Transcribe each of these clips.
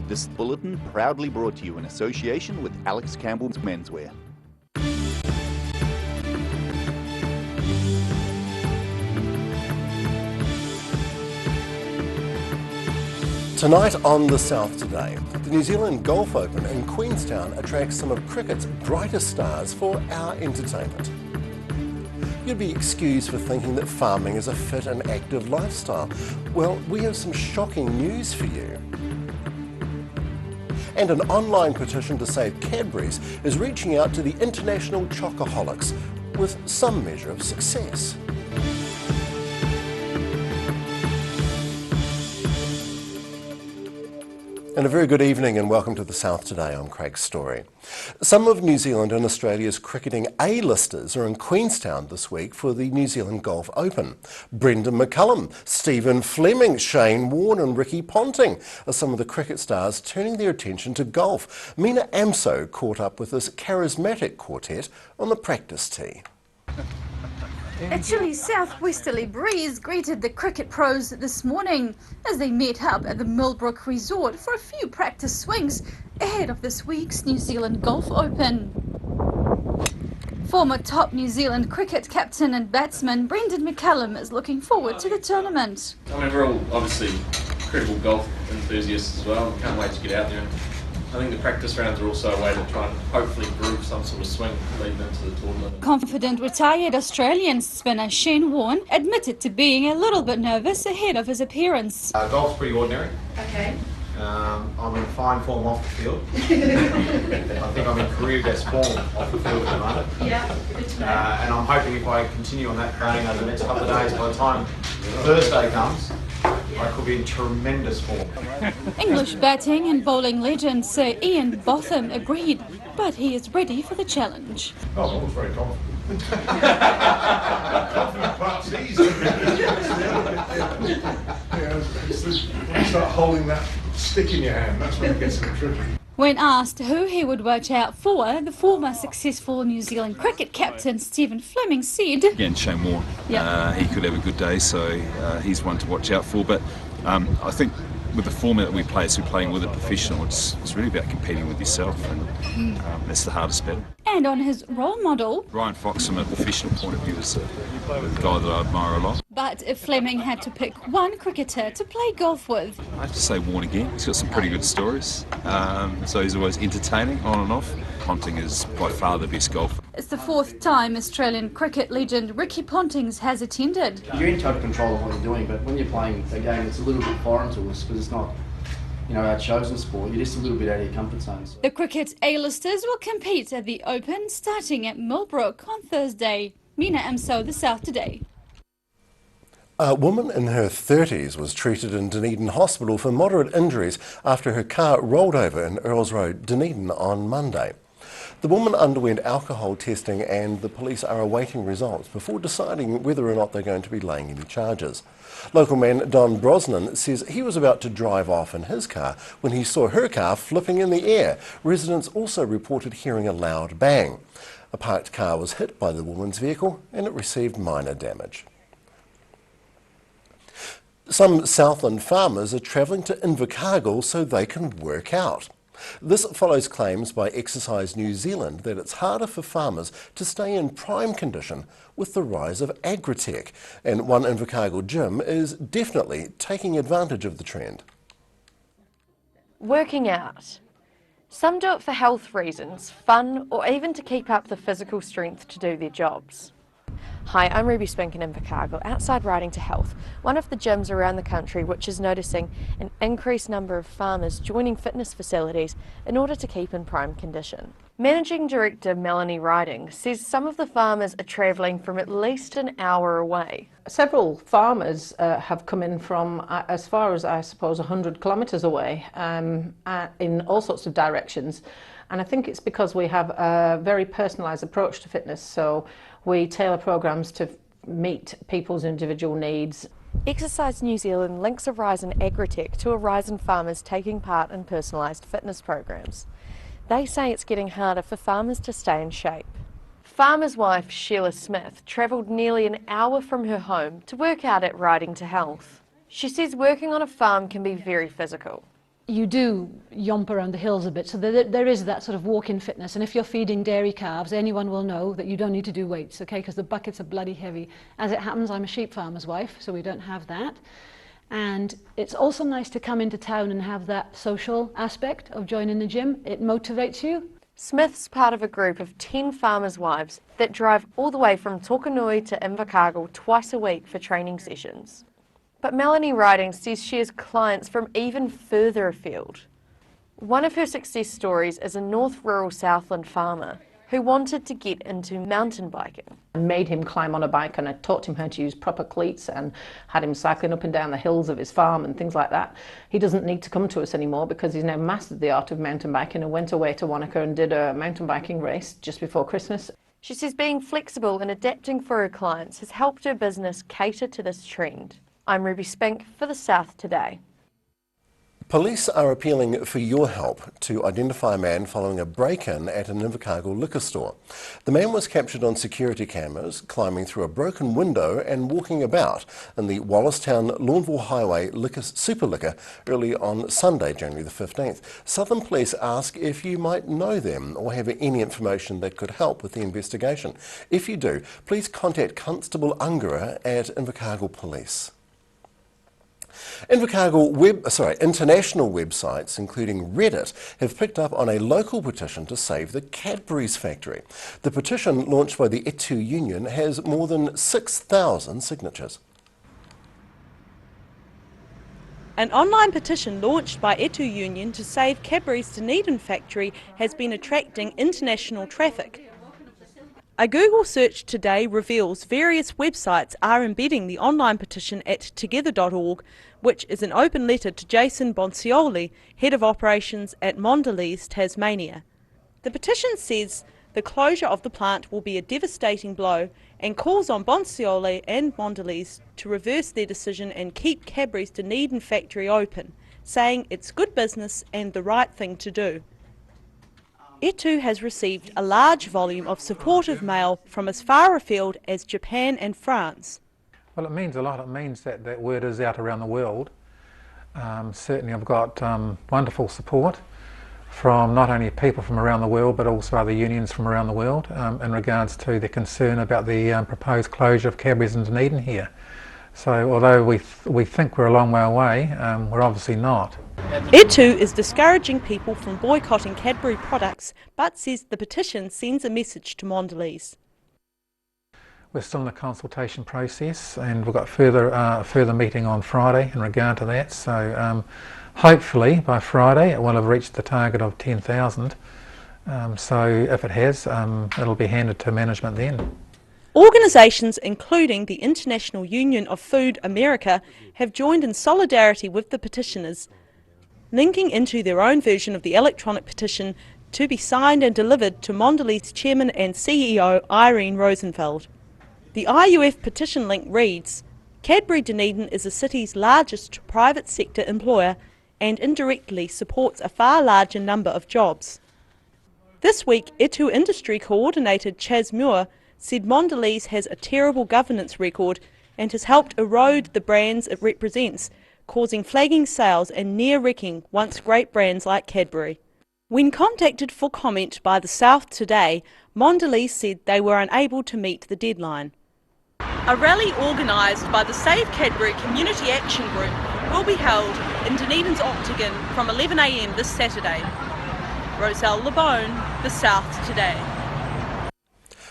This bulletin proudly brought to you in association with Alex Campbell's Menswear. Tonight on The South Today, the New Zealand Golf Open in Queenstown attracts some of cricket's brightest stars for our entertainment. You'd be excused for thinking that farming is a fit and active lifestyle. Well, we have some shocking news for you. And an online petition to save Cadbury's is reaching out to the international chocoholics with some measure of success. And a very good evening and welcome to The South Today. I'm Craig Story. Some of New Zealand and Australia's cricketing A-listers are in Queenstown this week for the New Zealand Golf Open. Brendan McCullum, Stephen Fleming, Shane Warne and Ricky Ponting are some of the cricket stars turning their attention to golf. Mina Amso caught up with this charismatic quartet on the practice tee. A chilly southwesterly breeze greeted the cricket pros this morning as they met up at the Millbrook Resort for a few practice swings ahead of this week's New Zealand Golf Open. Former top New Zealand cricket captain and batsman Brendan McCullum is looking forward to the tournament. I mean, we're all obviously critical golf enthusiasts as well. We can't wait to get out there. I think the practice rounds are also a way to try and hopefully improve some sort of swing leading into the tournament. Confident retired Australian spinner Shane Warne admitted to being a little bit nervous ahead of his appearance. Golf's pretty ordinary. Okay. I'm in fine form off the field. I think I'm in career best form off the field at the moment. Yeah, good to know. And I'm hoping if I continue on that vein over the next couple of days, by the time Thursday comes, I could be in tremendous form. English batting and bowling legend Sir Ian Botham agreed, but he is ready for the challenge. Oh, I was very confident. Confident part's easy. When you start holding that stick in your hand, that's when it gets a bit tricky. When asked who he would watch out for, the former successful New Zealand cricket captain Stephen Fleming said, Again, Shane Warne, he could have a good day, so he's one to watch out for. But I think with the format that we play, as we're playing with a professional, it's really about competing with yourself, and that's the hardest battle. And on his role model, Ryan Fox, from a professional point of view, is a guy that I admire a lot. but if Fleming had to pick one cricketer to play golf with, I have to say Warne again. He's got some pretty good stories, so he's always entertaining on and off. Ponting is by far the best golfer. it's the fourth time Australian cricket legend Ricky Ponting has attended. You're in total control of what you're doing, but when you're playing a game that's a little bit foreign to us, because it's not, our chosen sport, you're just a little bit out of your comfort zones. The cricket A-listers will compete at the Open starting at Millbrook on Thursday. Mina Amso, The South Today. A woman in her 30s was treated in Dunedin Hospital for moderate injuries after her car rolled over in Earls Road, Dunedin on Monday. The woman underwent alcohol testing and the police are awaiting results before deciding whether or not they're going to be laying any charges. Local man Don Brosnan says he was about to drive off in his car when he saw her car flipping in the air. Residents also reported hearing a loud bang. A parked car was hit by the woman's vehicle and it received minor damage. Some Southland farmers are travelling to Invercargill so they can work out. This follows claims by Exercise New Zealand that it's harder for farmers to stay in prime condition with the rise of agritech, and one Invercargill gym is definitely taking advantage of the trend. Working out. Some do it for health reasons, fun, or even to keep up the physical strength to do their jobs. Hi, I'm Ruby Spink in Invercargill, outside Riding to Health, one of the gyms around the country which is noticing an increased number of farmers joining fitness facilities in order to keep in prime condition. Managing Director Melanie Riding says some of the farmers are travelling from at least an hour away. Several farmers have come in from as far as, I suppose, 100 kilometres away in all sorts of directions. And I think it's because we have a very personalised approach to fitness. So we tailor programmes to meet people's individual needs. Exercise New Zealand links Horizon Agritech to Horizon farmers taking part in personalised fitness programs. They say it's getting harder for farmers to stay in shape. Farmer's wife Sheila Smith travelled nearly an hour from her home to work out at Riding to Health. She says working on a farm can be very physical. you do yomp around the hills a bit, so there is that sort of walk-in fitness. And if you're feeding dairy calves, anyone will know that you don't need to do weights, okay, because the buckets are bloody heavy. As it happens, I'm a sheep farmer's wife, so we don't have that. And it's also nice to come into town and have that social aspect of joining the gym. It motivates you. Smith's part of a group of 10 farmers' wives that drive all the way from Tokanui to Invercargill twice a week for training sessions. But Melanie Riding says she has clients from even further afield. One of her success stories is a North Rural Southland farmer who wanted to get into mountain biking. I made him climb on a bike, and I taught him how to use proper cleats and had him cycling up and down the hills of his farm and things like that. He doesn't need to come to us anymore because he's now mastered the art of mountain biking and went away to Wanaka and did a mountain biking race just before Christmas. She says being flexible and adapting for her clients has helped her business cater to this trend. I'm Ruby Spink for The South Today. Police are appealing for your help to identify a man following a break-in at an Invercargill liquor store. The man was captured on security cameras climbing through a broken window and walking about in the Wallistown Lawnville Highway Super Liquor early on Sunday, January the 15th. Southern Police ask if you might know them or have any information that could help with the investigation. If you do, please contact Constable Ungara at Invercargill Police. International websites, including Reddit, have picked up on a local petition to save the Cadbury's factory. The petition, launched by the Etu Union, has more than 6,000 signatures. An online petition launched by Etu Union to save Cadbury's Dunedin factory has been attracting international traffic. A Google search today reveals various websites are embedding the online petition at together.org, which is an open letter to Jason Boncioli, Head of Operations at Mondelez, Tasmania. The petition says the closure of the plant will be a devastating blow and calls on Boncioli and Mondelez to reverse their decision and keep Cadbury's Dunedin factory open, saying it's good business and the right thing to do. Etu has received a large volume of supportive mail from as far afield as Japan and France. Well, it means a lot. It means that that word is out around the world. Certainly I've got wonderful support from not only people from around the world but also other unions from around the world in regards to the concern about the proposed closure of Cadbury's in Dunedin here. So although we think we're a long way away, we're obviously not. Etu is discouraging people from boycotting Cadbury products, but says the petition sends a message to Mondelez. We're still in the consultation process, and we've got further meeting on Friday in regard to that. So hopefully by Friday it will have reached the target of 10,000. So if it has, it'll be handed to management then. Organisations including the International Union of Food America have joined in solidarity with the petitioners, linking into their own version of the electronic petition to be signed and delivered to Mondelez Chairman and CEO Irene Rosenfeld. The IUF petition link reads, Cadbury Dunedin is the city's largest private sector employer and indirectly supports a far larger number of jobs. This week, Etu Industry Coordinator Chaz Muir said Mondelez has a terrible governance record and has helped erode the brands it represents, causing flagging sales and near-wrecking once great brands like Cadbury. When contacted for comment by The South Today, Mondelez said they were unable to meet the deadline. A rally organised by the Save Cadbury Community Action Group will be held in Dunedin's Octagon from 11 a.m. this Saturday. Roselle LeBone, The South Today.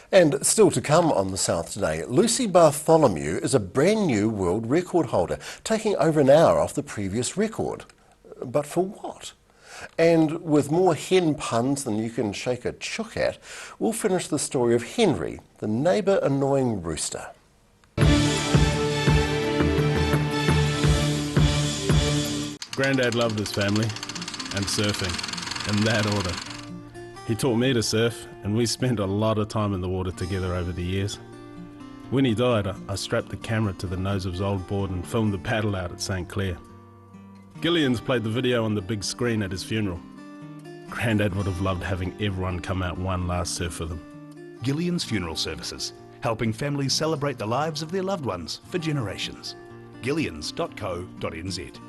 And still to come on The South Today, Lucy Bartholomew is a brand new world record holder, taking over an hour off the previous record. But for what? And with more hen puns than you can shake a chook at, we'll finish the story of Henry, the neighbour annoying rooster. Grandad loved his family and surfing, in that order. He taught me to surf, and we spent a lot of time in the water together over the years. When he died, I strapped the camera to the nose of his old board and filmed the paddle out at St. Clair. Gillian's played the video on the big screen at his funeral. Grandad would have loved having everyone come out one last surf with him. Gillian's Funeral Services, helping families celebrate the lives of their loved ones for generations. Gillians.co.nz.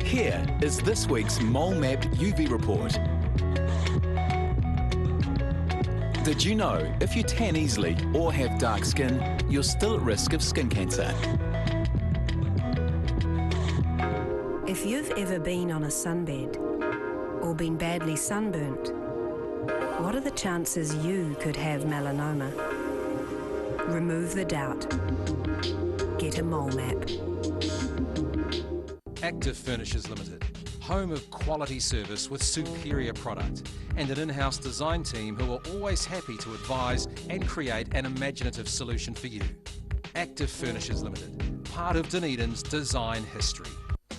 Here is this week's Mole Map UV report. Did you know if you tan easily or have dark skin, you're still at risk of skin cancer? If you've ever been on a sunbed or been badly sunburnt, what are the chances you could have melanoma? Remove the doubt. Get a mole map. Active Furnishers Limited, home of quality service with superior product and an in-house design team who are always happy to advise and create an imaginative solution for you. Active Furnishers Limited, part of Dunedin's design history.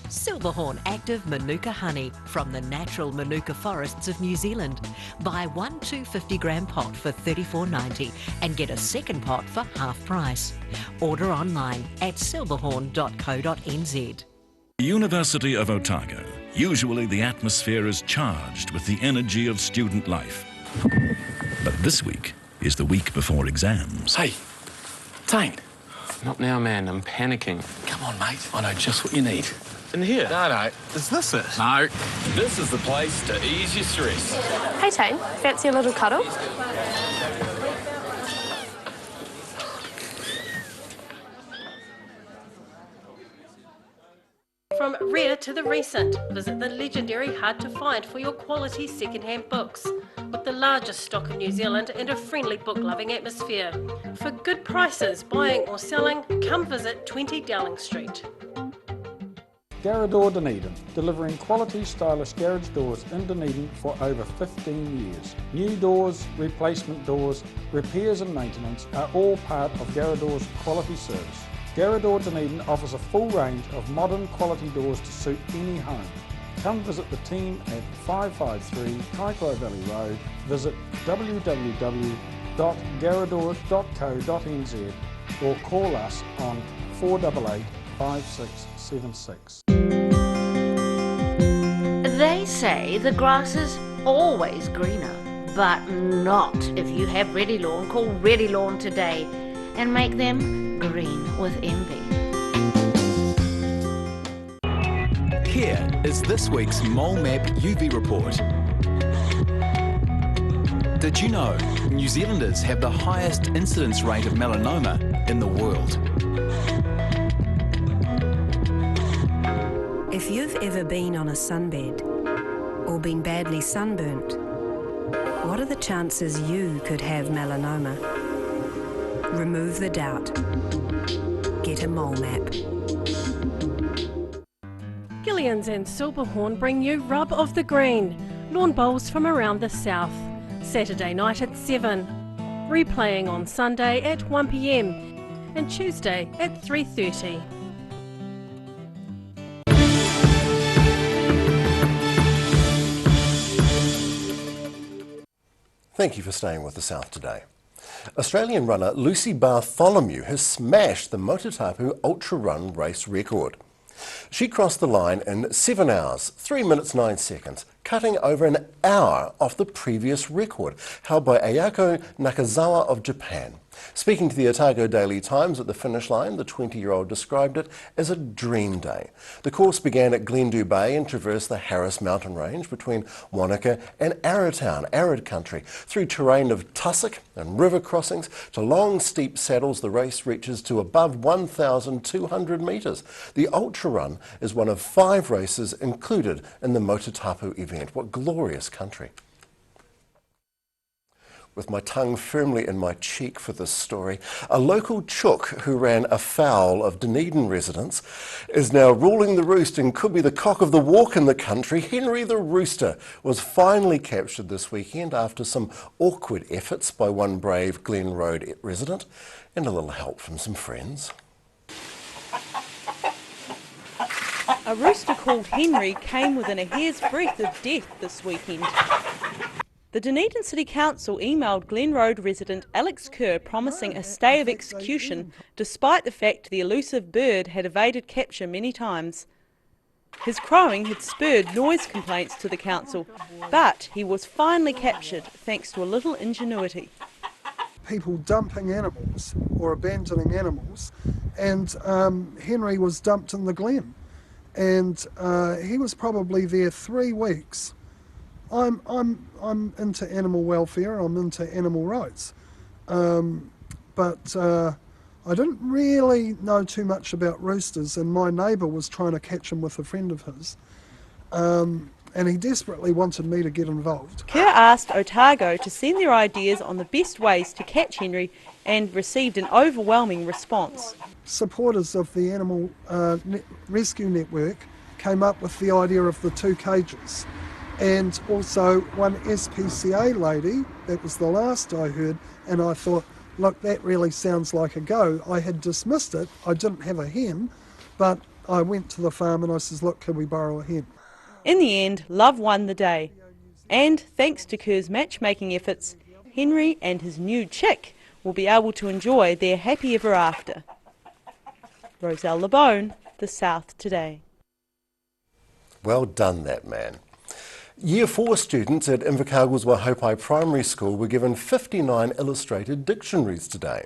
Silverhorn Active Manuka Honey from the natural Manuka forests of New Zealand. Buy one 250-gram pot for $34.90 and get a second pot for half price. Order online at silverhorn.co.nz. University of Otago. Usually the atmosphere is charged with the energy of student life. But this week is the week before exams. Hey, Tane. Not now, man. I'm panicking. Come on, mate. I know just what you need. In here? No. Is this it? No. This is the place to ease your stress. Hey Tane, fancy a little cuddle? From rare to the recent, visit the legendary Hard to Find for your quality second-hand books, with the largest stock in New Zealand and a friendly book-loving atmosphere. For good prices, buying or selling, come visit 20 Dowling Street. Garrador Dunedin, delivering quality stylish garage doors in Dunedin for over 15 years. New doors, replacement doors, repairs and maintenance are all part of Garrador's quality service. Garrador Dunedin offers a full range of modern quality doors to suit any home. Come visit the team at 553 Kaikoai Valley Road. Visit www.garrador.co.nz or call us on 488 5676. They say the grass is always greener, but not if you have Ready Lawn. Call Ready Lawn today and make them green with envy. Here is this week's Mole Map UV report. Did you know New Zealanders have the highest incidence rate of melanoma in the world? If you've ever been on a sunbed or been badly sunburnt, what are the chances you could have melanoma? Remove the doubt. Get a mole map. Gillian's and Silverhorn bring you Rub of the Green, lawn bowls from around the south. Saturday night at 7, replaying on Sunday at 1 p.m. and Tuesday at 3:30. Thank you for staying with the South today. Australian runner Lucy Bartholomew has smashed the Motutapu Ultra Run race record. She crossed the line in 7 hours, 3 minutes 9 seconds, cutting over an hour off the previous record, held by Ayako Nakazawa of Japan. Speaking to the Otago Daily Times at the finish line, the 20-year-old described it as a dream day. The course began at Glendhu Bay and traversed the Harris Mountain Range between Wanaka and Arrowtown, arid country, through terrain of tussock and river crossings to long steep saddles. The race reaches to above 1,200 metres. The Ultra Run is one of 5 races included in the Motutapu event. What glorious country. With my tongue firmly in my cheek for this story, a local chook who ran afoul of Dunedin residents is now ruling the roost and could be the cock of the walk in the country. Henry the Rooster was finally captured this weekend after some awkward efforts by one brave Glen Road resident and a little help from some friends. A rooster called Henry came within a hair's breadth of death this weekend. The Dunedin City Council emailed Glen Road resident Alex Kerr promising a stay of execution despite the fact the elusive bird had evaded capture many times. His crowing had spurred noise complaints to the council, but he was finally captured thanks to a little ingenuity. People dumping animals or abandoning animals, and Henry was dumped in the glen. and he was probably there 3 weeks. I'm into animal welfare, I'm into animal rights, but I didn't really know too much about roosters, and my neighbour was trying to catch him with a friend of his, and he desperately wanted me to get involved. Kerr asked Otago to send their ideas on the best ways to catch Henry and received an overwhelming response. Supporters of the Animal Rescue Network came up with the idea of the 2 cages, and also one SPCA lady, that was the last I heard, and I thought, look, that really sounds like a go. I had dismissed it, I didn't have a hen, but I went to the farm and I says, look, can we borrow a hen? In the end, love won the day. And thanks to Kerr's matchmaking efforts, Henry and his new chick will be able to enjoy their happy ever after. Roselle LeBone, The South Today. Well done, that man. Year 4 students at Invercargill's Waihopai Primary School were given 59 illustrated dictionaries today.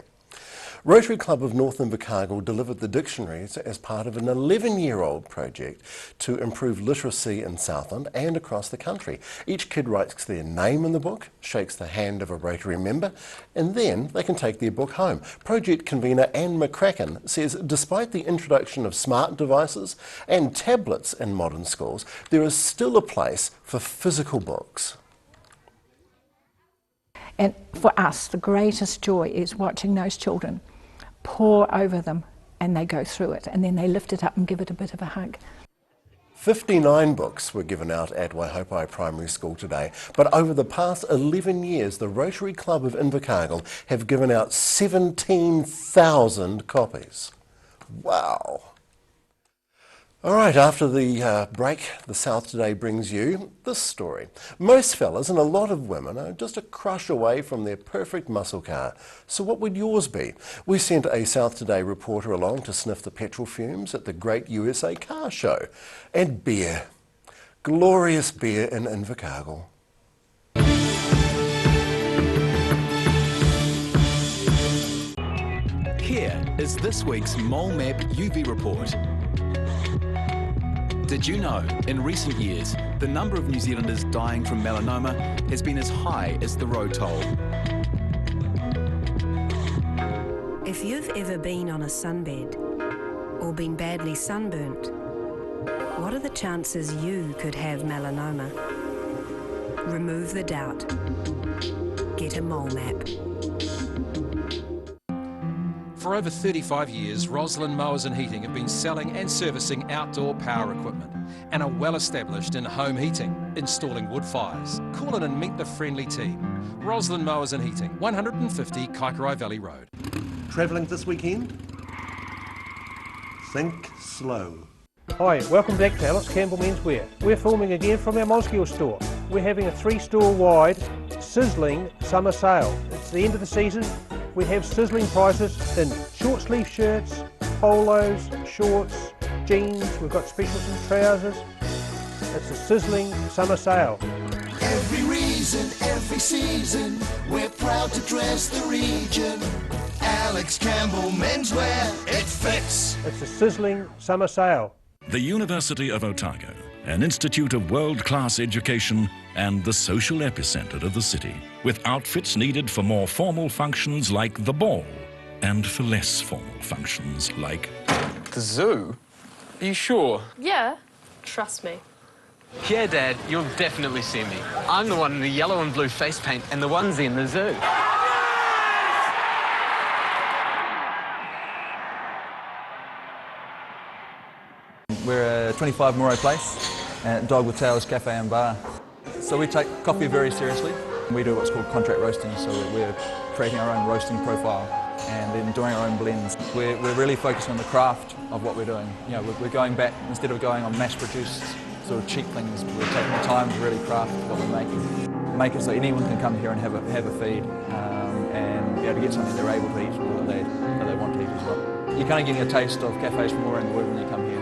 Rotary Club of North Invercargill delivered the dictionaries as part of an 11-year-old project to improve literacy in Southland and across the country. Each kid writes their name in the book, shakes the hand of a Rotary member, and then they can take their book home. Project convener Anne McCracken says despite the introduction of smart devices and tablets in modern schools, there is still a place for physical books. And for us, the greatest joy is watching those children pour over them and they go through it and then they lift it up and give it a bit of a hug. 59 books were given out at Waihopai Primary School today, but over the past 11 years, the Rotary Club of Invercargill have given out 17,000 copies. Wow. All right, after the break, The South Today brings you this story. Most fellas and a lot of women are just a crush away from their perfect muscle car. So what would yours be? We sent a South Today reporter along to sniff the petrol fumes at the Great USA Car Show. And beer. Glorious beer in Invercargill. Here is this week's Mole Map UV report. Did you know, in recent years, the number of New Zealanders dying from melanoma has been as high as the road toll? If you've ever been on a sunbed or been badly sunburnt, what are the chances you could have melanoma? Remove the doubt. Get a mole map. For over 35 years, Roslyn Mowers and Heating have been selling and servicing outdoor power equipment and are well established in home heating, installing wood fires. Call in and meet the friendly team. Roslyn Mowers and Heating, 150 Kaikorai Valley Road. Travelling this weekend? Think slow. Hi, welcome back to Alice Campbell Menswear. We're filming again from our Mosgiel store. We're having a 3-store wide, sizzling summer sale. It's the end of the season. We have sizzling prices in short sleeve shirts, polos, shorts, jeans. We've got specials in trousers. It's a sizzling summer sale. Every reason, every season, we're proud to dress the region. Alex Campbell Menswear, it fits. It's a sizzling summer sale. The University of Otago, an institute of world-class education and the social epicentre of the city, with outfits needed for more formal functions like the ball and for less formal functions like The zoo? Are you sure? Yeah, trust me. Yeah, Dad, you'll definitely see me. I'm the one in the yellow and blue face paint and the onesie in the zoo. We're a 25 Moray Place at Dog with Tails Cafe and Bar. So we take coffee very seriously. We do what's called contract roasting, so we're creating our own roasting profile and then doing our own blends. We're really focused on the craft of what we're doing. You know, we're going back, instead of going on mass-produced sort of cheap things, we're taking the time to really craft what we're making. Make it so anyone can come here and have a feed and be able to get something they're able to eat or that they want to eat as well. You're kind of getting a taste of cafes from all around the world when you come here.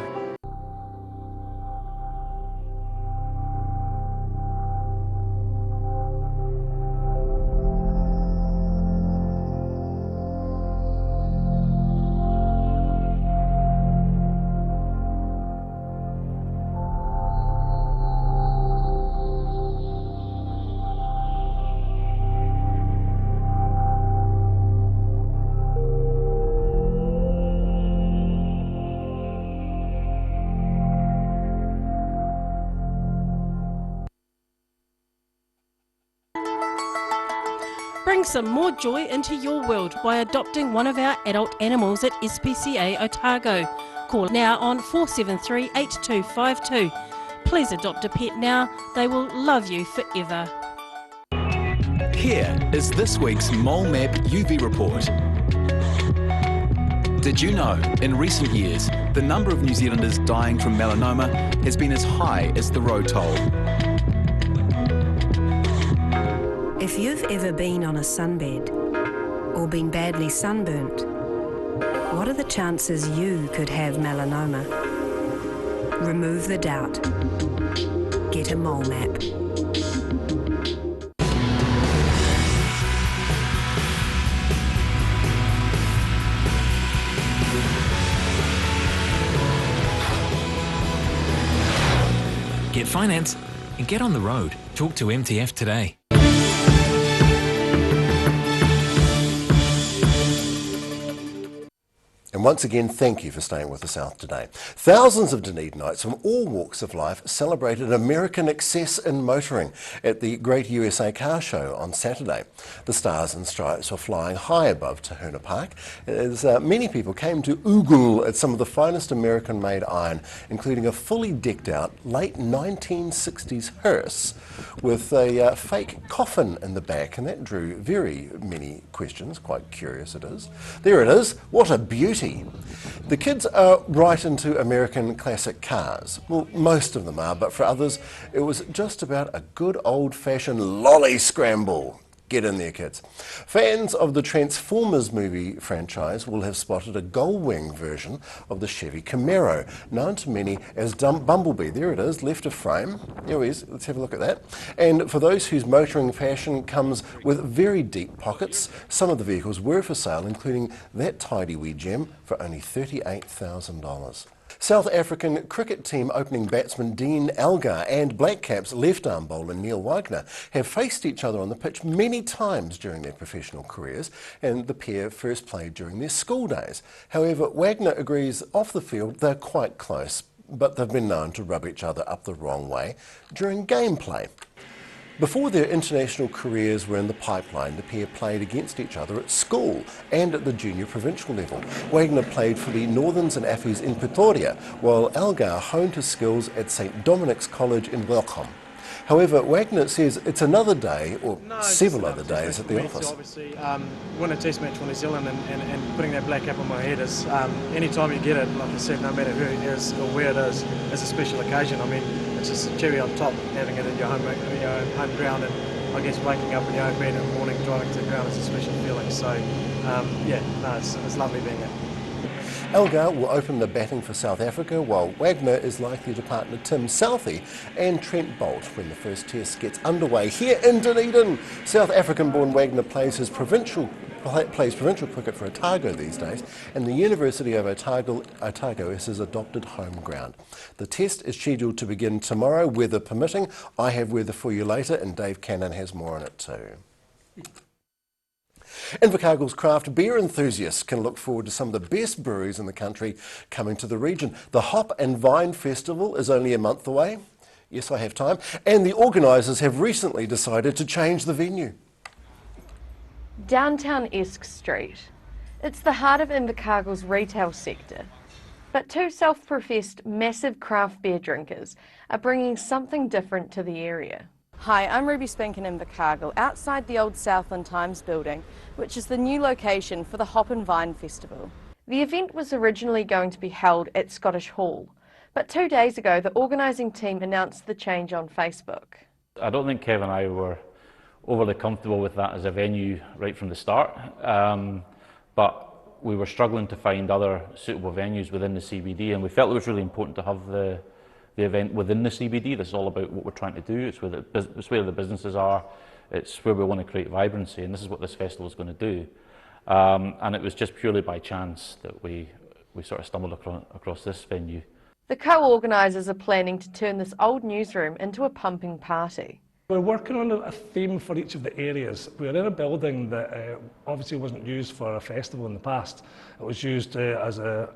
Bring some more joy into your world by adopting one of our adult animals at SPCA Otago. Call now on 473 8252. Please adopt a pet now, they will love you forever. Here is this week's Mole Map UV report. Did you know, in recent years, the number of New Zealanders dying from melanoma has been as high as the road toll? If you've ever been on a sunbed or been badly sunburnt, what are the chances you could have melanoma? Remove the doubt. Get a mole map. Get finance and get on the road. Talk to MTF today. And once again, thank you for staying with the South today. Thousands of Dunedinites from all walks of life celebrated American excess in motoring at the Great USA Car Show on Saturday. The Stars and Stripes were flying high above Tahuna Park as many people came to oogle at some of the finest American-made iron, including a fully decked out late 1960s hearse with a fake coffin in the back, and that drew very many questions. Quite curious it is. There it is. What a beauty. The kids are right into American classic cars. Well, most of them are, but for others, it was just about a good old-fashioned lolly scramble. Get in there, kids. Fans of the Transformers movie franchise will have spotted a gull-wing version of the Chevy Camaro, known to many as Bumblebee. There it is, left of frame. There he is. Let's have a look at that. And for those whose motoring fashion comes with very deep pockets, some of the vehicles were for sale, including that tidy wee gem for only $38,000. South African cricket team opening batsman Dean Elgar and Black Caps left-arm bowler Neil Wagner have faced each other on the pitch many times during their professional careers, and the pair first played during their school days. However, Wagner agrees off the field they're quite close, but they've been known to rub each other up the wrong way during gameplay. Before their international careers were in the pipeline, the pair played against each other at school and at the junior provincial level. Wagner played for the Northerns and Affis in Pretoria, while Elgar honed his skills at St Dominic's College in Welcome. However, Wagner says it's another day, or several other days, at the office. Obviously, win a test match for New Zealand and putting that black cap on my head is, any time you get it, like I said, no matter who it is or where it is a special occasion. I mean, it's just a cherry on top, having it in your home ground, and I guess waking up in your own bed in the morning, driving to the ground is a special feeling. So, it's lovely being here. Elgar will open the batting for South Africa, while Wagner is likely to partner Tim Southey and Trent Bolt when the first test gets underway here in Dunedin. South African-born Wagner plays provincial cricket for Otago these days, and the University of Otago is his adopted home ground. The test is scheduled to begin tomorrow, weather permitting. I have weather for you later, and Dave Cannon has more on it too. Invercargill's craft beer enthusiasts can look forward to some of the best breweries in the country coming to the region. The Hop and Vine Festival is only a month away. Yes, I have time. And the organisers have recently decided to change the venue. Downtown Esk Street. It's the heart of Invercargill's retail sector. But two self-professed massive craft beer drinkers are bringing something different to the area. Hi, I'm Ruby Spink in Invercargill, outside the old Southland Times building, which is the new location for the Hop and Vine Festival. The event was originally going to be held at Scottish Hall, but 2 days ago the organising team announced the change on Facebook. I don't think Kev and I were overly comfortable with that as a venue right from the start, but we were struggling to find other suitable venues within the CBD, and we felt it was really important to have the event within the CBD. This is all about what we're trying to do. It's where the businesses are. It's where we want to create vibrancy, and this is what this festival is going to do. And it was just purely by chance that we sort of stumbled across this venue. The co-organisers are planning to turn this old newsroom into a pumping party. We're working on a theme for each of the areas. We're in a building that obviously wasn't used for a festival in the past. It was used as a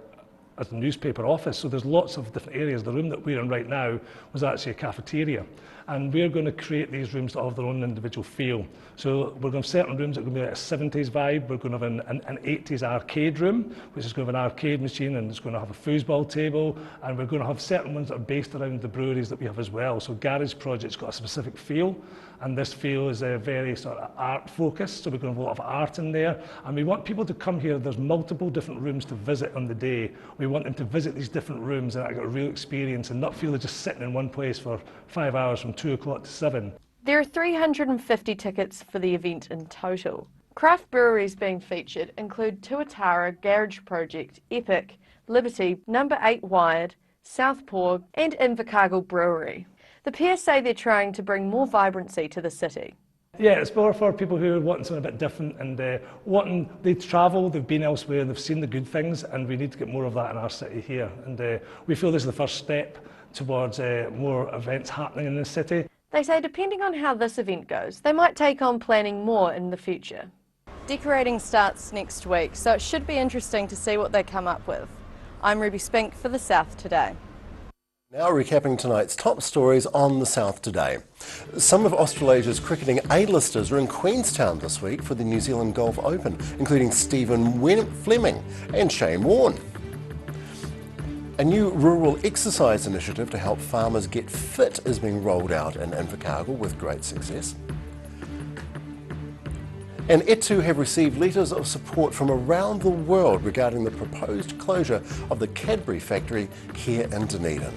as a newspaper office, so there's lots of different areas. The room that we're in right now was actually a cafeteria, and we're going to create these rooms that have their own individual feel. So we're going to have certain rooms that are going to be like a 70s vibe. We're going to have an 80s arcade room, which is going to have an arcade machine, and it's going to have a foosball table, and we're going to have certain ones that are based around the breweries that we have as well. So Garage Project's got a specific feel, and this feel is very sort of art focused, so we're going to have a lot of art in there, and we want people to come here. There's multiple different rooms to visit on the day. We want them to visit these different rooms and get a real experience and not feel they're just sitting in one place for 5 hours from 2 o'clock to 7. There are 350 tickets for the event in total. Craft breweries being featured include Tuatara, Garage Project, Epic, Liberty, Number 8 Wired, Southpaw and Invercargill Brewery. The peers say they're trying to bring more vibrancy to the city. Yeah, it's more for people who are wanting something a bit different and they travel, they've been elsewhere and they've seen the good things, and we need to get more of that in our city here. And we feel this is the first step towards more events happening in the city. They say depending on how this event goes, they might take on planning more in the future. Decorating starts next week, so it should be interesting to see what they come up with. I'm Ruby Spink for The South Today. Now recapping tonight's top stories on The South Today. Some of Australasia's cricketing A-listers are in Queenstown this week for the New Zealand Golf Open, including Stephen Fleming and Shane Warne. A new rural exercise initiative to help farmers get fit is being rolled out in Invercargill with great success. And Etu have received letters of support from around the world regarding the proposed closure of the Cadbury factory here in Dunedin.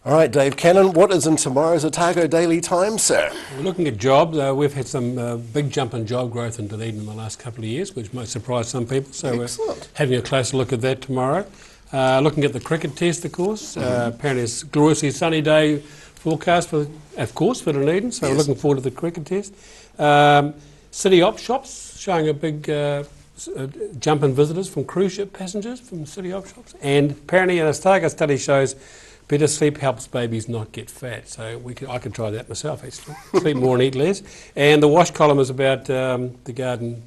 All right, Dave Cannon, what is in tomorrow's Otago Daily Times, sir? We're looking at jobs. We've had some big jump in job growth in Dunedin in the last couple of years, which might surprise some people. So excellent. We're having a closer look at that tomorrow. Looking at the cricket test, of course. Apparently it's a gloriously sunny day forecast, for Dunedin. So yes. We're looking forward to the cricket test. City op shops showing a big jump in visitors from cruise ship passengers from city op shops. And apparently an Otago study shows better sleep helps babies not get fat. So I could try that myself, actually. Sleep more and eat less. And the wash column is about the garden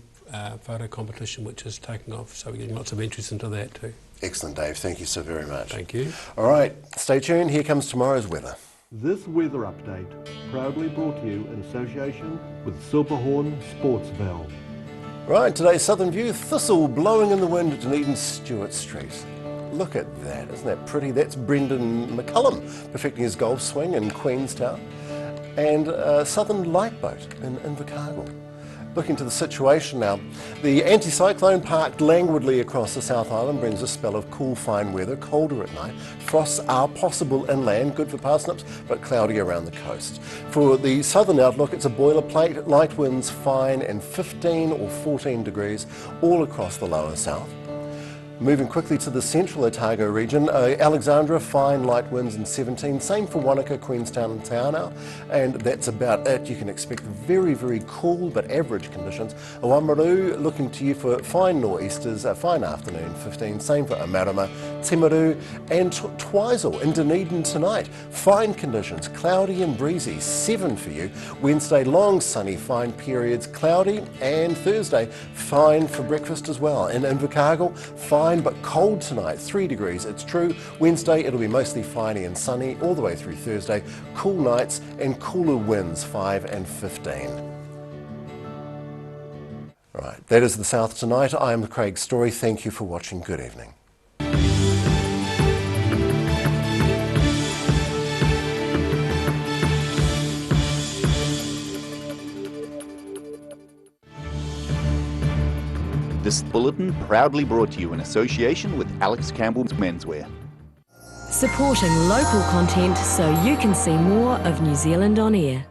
photo competition, which is taking off. So we're getting lots of interest into that too. Excellent, Dave. Thank you so very much. Thank you. All right, stay tuned. Here comes tomorrow's weather. This weather update proudly brought to you in association with Silverhorn Sports Valve. Right, today's Southern View, thistle blowing in the wind at Dunedin Stewart Street. Look at that, isn't that pretty? That's Brendan McCullum perfecting his golf swing in Queenstown. And Southern Lightboat in Invercargill. Looking to the situation now, the anticyclone parked languidly across the South Island brings a spell of cool, fine weather, colder at night. Frosts are possible inland, good for parsnips, but cloudy around the coast. For the southern outlook, it's a boilerplate, light winds fine and 15 or 14 degrees all across the lower south. Moving quickly to the central Otago region, Alexandra, fine light winds and 17, same for Wanaka, Queenstown and Taonau, and that's about it. You can expect very, very cool but average conditions. Oamaru, looking to you for fine nor'easters, a fine afternoon, 15, same for Amarama, Timaru and Twizel in Dunedin tonight. Fine conditions, cloudy and breezy, 7 for you. Wednesday, long sunny, fine periods, cloudy, and Thursday, fine for breakfast as well. In Invercargill, fine but cold tonight, 3 degrees, it's true. Wednesday, it'll be mostly finey and sunny all the way through Thursday. Cool nights and cooler winds, 5 and 15. Right, that is the South Tonight. I am Craig Story. Thank you for watching. Good evening. This bulletin proudly brought to you in association with Alex Campbell's Menswear. Supporting local content so you can see more of New Zealand on air.